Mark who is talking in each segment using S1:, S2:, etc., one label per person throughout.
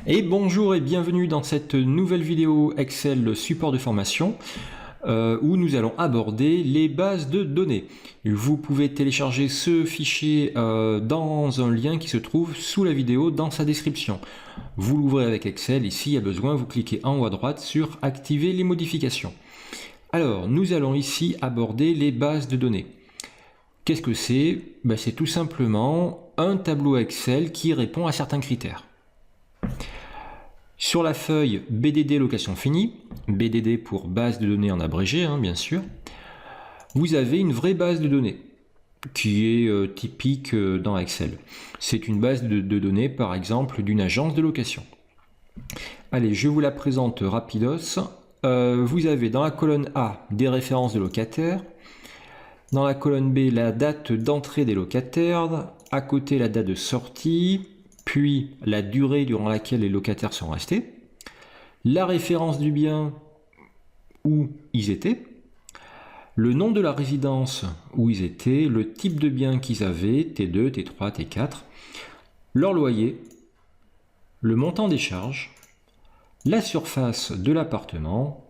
S1: Et bonjour et bienvenue dans cette nouvelle vidéo Excel support de formation où nous allons aborder les bases de données. Vous pouvez télécharger ce fichier dans un lien qui se trouve sous la vidéo dans sa description. Vous l'ouvrez avec Excel et s'il y a besoin, vous cliquez en haut à droite sur Activer les modifications. Alors, nous allons ici aborder les bases de données. Qu'est-ce que c'est? C'est tout simplement un tableau Excel qui répond à certains critères. Sur la feuille BDD location finie, BDD pour base de données en abrégé, bien sûr, vous avez une vraie base de données qui est typique dans Excel. C'est une base de données, par exemple, d'une agence de location. Allez, je vous la présente rapidos. Vous avez dans la colonne A des références de locataires, dans la colonne B la date d'entrée des locataires, à côté la date de sortie, puis la durée durant laquelle les locataires sont restés, la référence du bien où ils étaient, le nom de la résidence où ils étaient, le type de bien qu'ils avaient, T2, T3, T4, leur loyer, le montant des charges, la surface de l'appartement,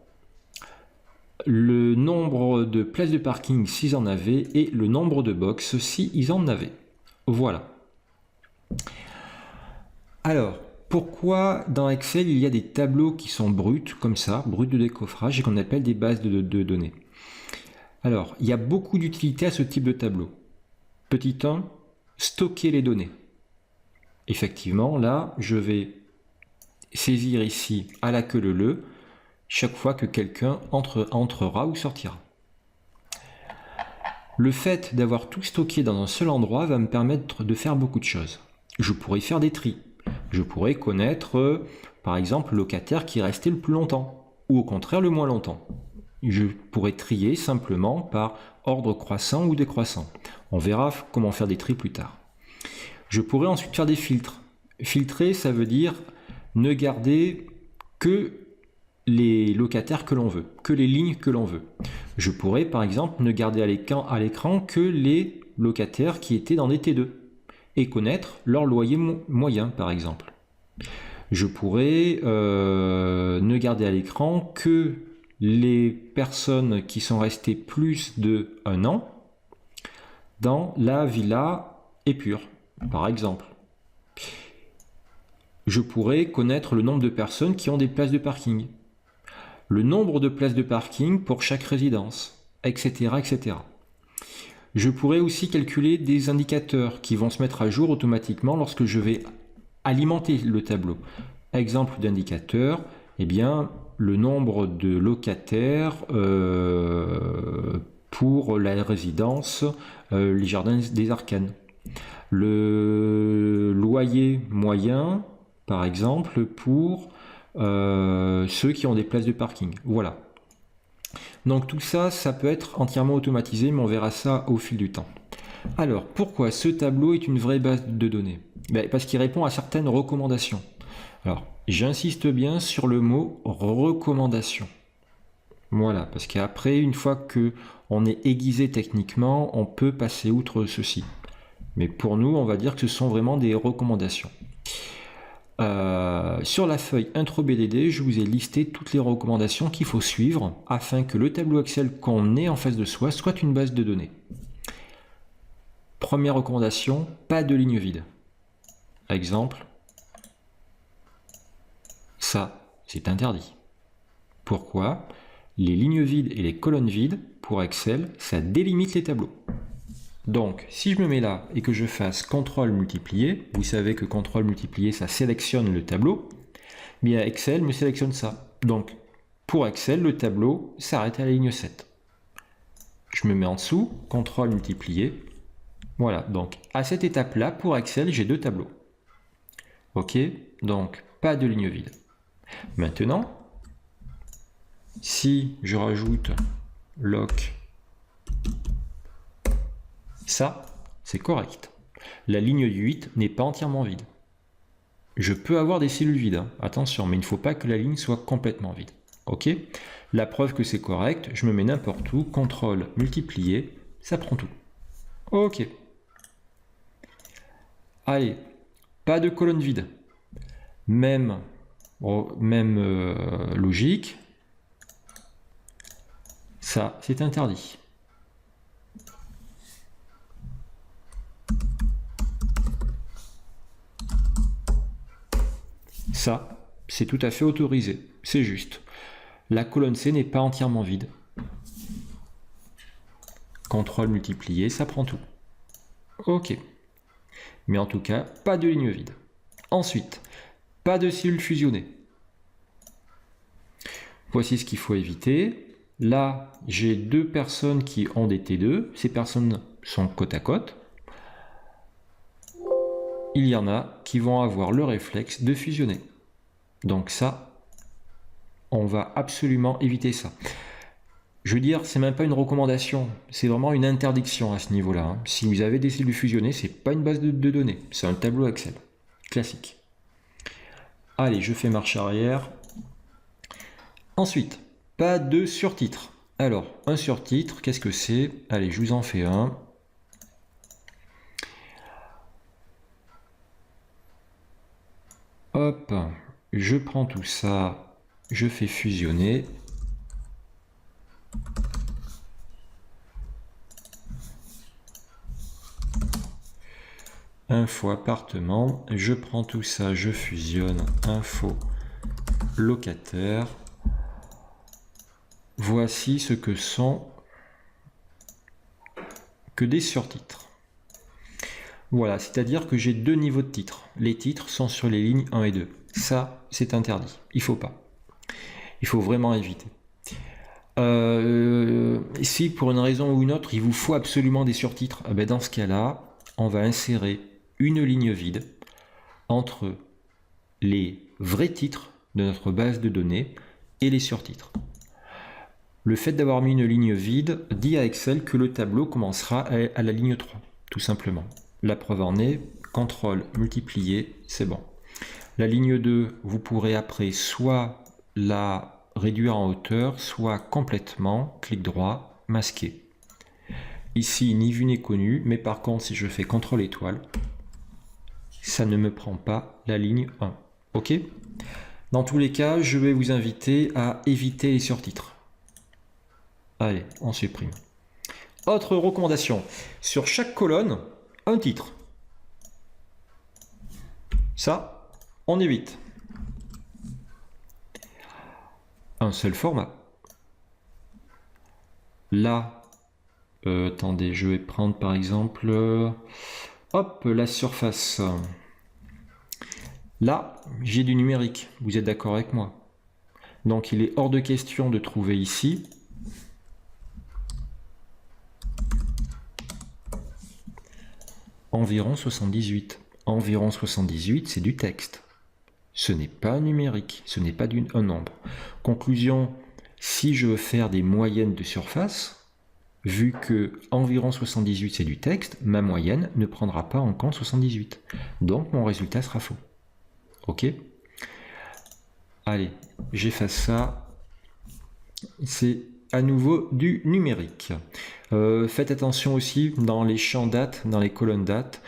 S1: le nombre de places de parking s'ils en avaient et le nombre de box s'ils en avaient. Voilà. Alors, pourquoi dans Excel il y a des tableaux qui sont bruts, comme ça, bruts de décoffrage et qu'on appelle des bases de données? Alors, il y a beaucoup d'utilité à ce type de tableau. Petit 1, stocker les données. Effectivement, là, je vais saisir ici à la queue leu chaque fois que quelqu'un entrera ou sortira. Le fait d'avoir tout stocké dans un seul endroit va me permettre de faire beaucoup de choses. Je pourrais faire des tris. Je pourrais connaître, par exemple, le locataire qui est resté le plus longtemps, ou au contraire le moins longtemps. Je pourrais trier simplement par ordre croissant ou décroissant. On verra comment faire des tris plus tard. Je pourrais ensuite faire des filtres. Filtrer, ça veut dire ne garder que les locataires que l'on veut, que les lignes que l'on veut. Je pourrais, par exemple, ne garder à l'écran que les locataires qui étaient dans des T2. Et connaître leur loyer moyen, par exemple. Je pourrais ne garder à l'écran que les personnes qui sont restées plus de 1 an dans la villa Épure, par exemple. Je pourrais connaître le nombre de personnes qui ont des places de parking, le nombre de places de parking pour chaque résidence, etc., etc. Je pourrais aussi calculer des indicateurs qui vont se mettre à jour automatiquement lorsque je vais alimenter le tableau. Exemple d'indicateur, le nombre de locataires pour la résidence les Jardins des Arcanes. Le loyer moyen, par exemple, pour ceux qui ont des places de parking. Voilà. Donc tout ça, ça peut être entièrement automatisé, mais on verra ça au fil du temps. Alors, pourquoi ce tableau est une vraie base de données? Parce qu'il répond à certaines recommandations. Alors, j'insiste bien sur le mot recommandation. Voilà, parce qu'après, une fois qu'on est aiguisé techniquement, on peut passer outre ceci. Mais pour nous, on va dire que ce sont vraiment des recommandations. Sur la feuille intro BDD, je vous ai listé toutes les recommandations qu'il faut suivre afin que le tableau Excel qu'on ait en face de soi soit une base de données. Première recommandation, pas de ligne vide. Exemple, ça, c'est interdit. Pourquoi? Les lignes vides et les colonnes vides, pour Excel, ça délimite les tableaux. Donc, si je me mets là et que je fasse CTRL multiplier, vous savez que CTRL multiplier, ça sélectionne le tableau, bien Excel me sélectionne ça. Donc, pour Excel, le tableau s'arrête à la ligne 7. Je me mets en dessous, CTRL multiplier. Voilà, donc à cette étape-là, pour Excel, j'ai 2 tableaux. Ok, donc pas de ligne vide. Maintenant, si je rajoute loc, ça, c'est correct. La ligne 8 n'est pas entièrement vide. Je peux avoir des cellules vides, attention, mais il ne faut pas que la ligne soit complètement vide. Ok? La preuve que c'est correct, je me mets n'importe où, CTRL multiplier, ça prend tout. Ok. Allez, pas de colonne vide. Même logique. Ça, c'est interdit. Ça, c'est tout à fait autorisé. C'est juste. La colonne C n'est pas entièrement vide. CTRL multiplié, ça prend tout. OK. Mais en tout cas, pas de ligne vide. Ensuite, pas de cellules fusionnées. Voici ce qu'il faut éviter. Là, j'ai deux personnes qui ont des T2. Ces personnes sont côte à côte. Il y en a qui vont avoir le réflexe de fusionner. Donc ça, on va absolument éviter ça. Je veux dire, c'est même pas une recommandation, c'est vraiment une interdiction à ce niveau-là. Hein. Si vous avez des cellules fusionnées, c'est pas une base de données, c'est un tableau Excel classique. Allez, je fais marche arrière. Ensuite, pas de surtitre. Alors, un surtitre, qu'est-ce que c'est? Allez, je vous en fais un. Hop, je prends tout ça, je fais fusionner. Info appartement, je prends tout ça, je fusionne, info locataire. Voici ce que sont que des surtitres. Voilà, c'est-à-dire que j'ai deux niveaux de titres. Les titres sont sur les lignes 1 et 2. Ça, c'est interdit. Il ne faut pas. Il faut vraiment éviter. Si pour une raison ou une autre, il vous faut absolument des surtitres, dans ce cas-là, on va insérer une ligne vide entre les vrais titres de notre base de données et les surtitres. Le fait d'avoir mis une ligne vide dit à Excel que le tableau commencera à la ligne 3, tout simplement. La preuve en est, CTRL multiplié, c'est bon. La ligne 2, vous pourrez après soit la réduire en hauteur, soit complètement, clic droit, masquer. Ici, ni vu ni connu, mais par contre, si je fais CTRL étoile, ça ne me prend pas la ligne 1. OK? Dans tous les cas, je vais vous inviter à éviter les surtitres. Allez, on supprime. Autre recommandation, sur chaque colonne, un titre. Ça, on évite. Un seul format. Là, attendez, je vais prendre par exemple, hop, la surface. Là, j'ai du numérique, vous êtes d'accord avec moi? Donc il est hors de question de trouver ici environ 78. Environ 78, c'est du texte. Ce n'est pas numérique, ce n'est pas un nombre. Conclusion, si je veux faire des moyennes de surface, vu que environ 78 c'est du texte, ma moyenne ne prendra pas en compte 78. Donc mon résultat sera faux. OK? Allez, j'efface ça. C'est à nouveau du numérique. Faites attention aussi dans les champs date, dans les colonnes date.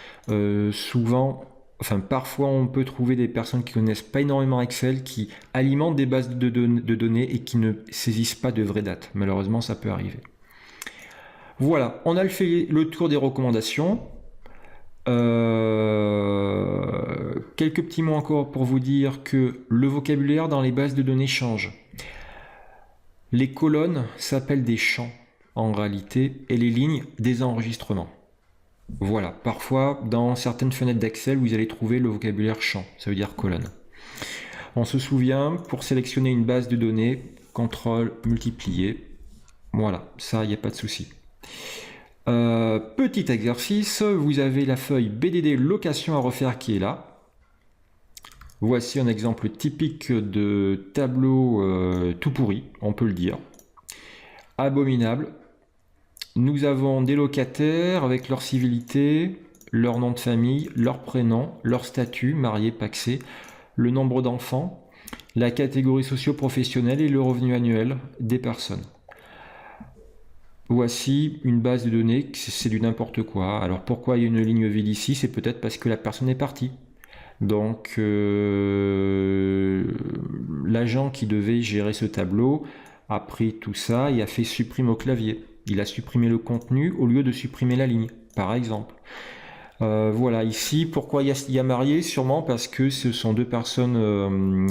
S1: Parfois on peut trouver des personnes qui connaissent pas énormément Excel, qui alimentent des bases de données et qui ne saisissent pas de vraies dates. Malheureusement, ça peut arriver. Voilà, on a fait le tour des recommandations. Quelques petits mots encore pour vous dire que le vocabulaire dans les bases de données change. Les colonnes s'appellent des champs en réalité et les lignes des enregistrements. Voilà, parfois dans certaines fenêtres d'Excel vous allez trouver le vocabulaire champ, ça veut dire colonne. On se souvient, pour sélectionner une base de données, CTRL multiplier, voilà, ça il n'y a pas de souci. Petit exercice, vous avez la feuille BDD location à refaire qui est là. Voici un exemple typique de tableau tout pourri, on peut le dire. Abominable. Nous avons des locataires avec leur civilité, leur nom de famille, leur prénom, leur statut, marié, pacsé, le nombre d'enfants, la catégorie socio-professionnelle et le revenu annuel des personnes. Voici une base de données, c'est du n'importe quoi. Alors pourquoi il y a une ligne vide ici? C'est peut-être parce que la personne est partie. Donc l'agent qui devait gérer ce tableau a pris tout ça et a fait supprime au clavier. Il a supprimé le contenu au lieu de supprimer la ligne, par exemple. Voilà, ici, pourquoi il y a marié? Sûrement parce que ce sont deux personnes,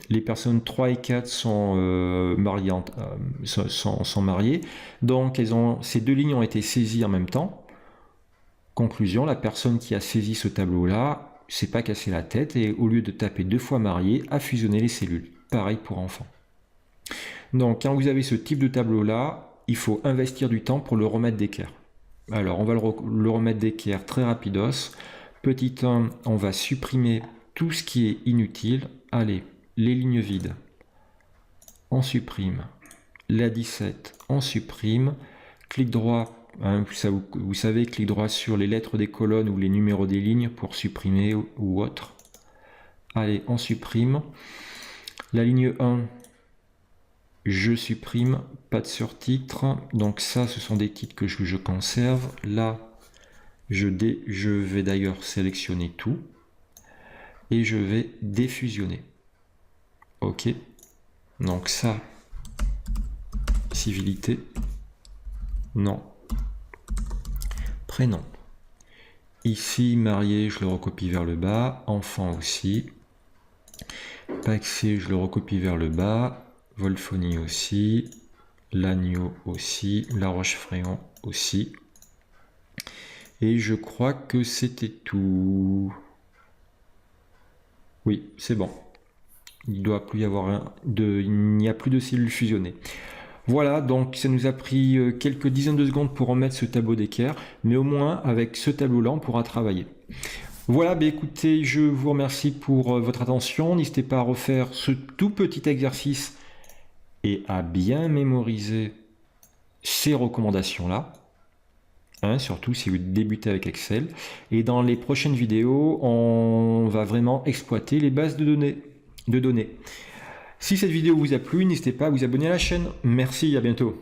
S1: les personnes 3 et 4 sont mariées, sont mariées. Donc, ces deux lignes ont été saisies en même temps. Conclusion, la personne qui a saisi ce tableau-là s'est pas cassé la tête et au lieu de taper 2 fois marié, a fusionné les cellules. Pareil pour enfants. Donc, quand vous avez ce type de tableau-là, il faut investir du temps pour le remettre d'équerre. Alors, on va le remettre d'équerre très rapidos. Petit 1, on va supprimer tout ce qui est inutile. Allez, les lignes vides, on supprime. La 17, on supprime. Clic droit, hein, vous savez, clic droit sur les lettres des colonnes ou les numéros des lignes pour supprimer ou autre. Allez, on supprime. La ligne 1, je supprime, pas de surtitre. Donc ça, ce sont des titres que je conserve. Là, je vais d'ailleurs sélectionner tout. Et je vais défusionner. OK. Donc ça, civilité. Non. Prénom. Ici, marié, je le recopie vers le bas. Enfant aussi. Paxé, je le recopie vers le bas. Wolfonie aussi, l'agneau aussi, la Roche-Fréon aussi. Et je crois que c'était tout. Oui, c'est bon. Il doit plus y avoir il n'y a plus de cellules fusionnées. Voilà, donc ça nous a pris quelques dizaines de secondes pour remettre ce tableau d'équerre, mais au moins avec ce tableau-là, on pourra travailler. Voilà, écoutez, je vous remercie pour votre attention. N'hésitez pas à refaire ce tout petit exercice et à bien mémoriser ces recommandations-là, hein, surtout si vous débutez avec Excel. Et dans les prochaines vidéos, on va vraiment exploiter les bases de données. Si cette vidéo vous a plu, n'hésitez pas à vous abonner à la chaîne. Merci, à bientôt.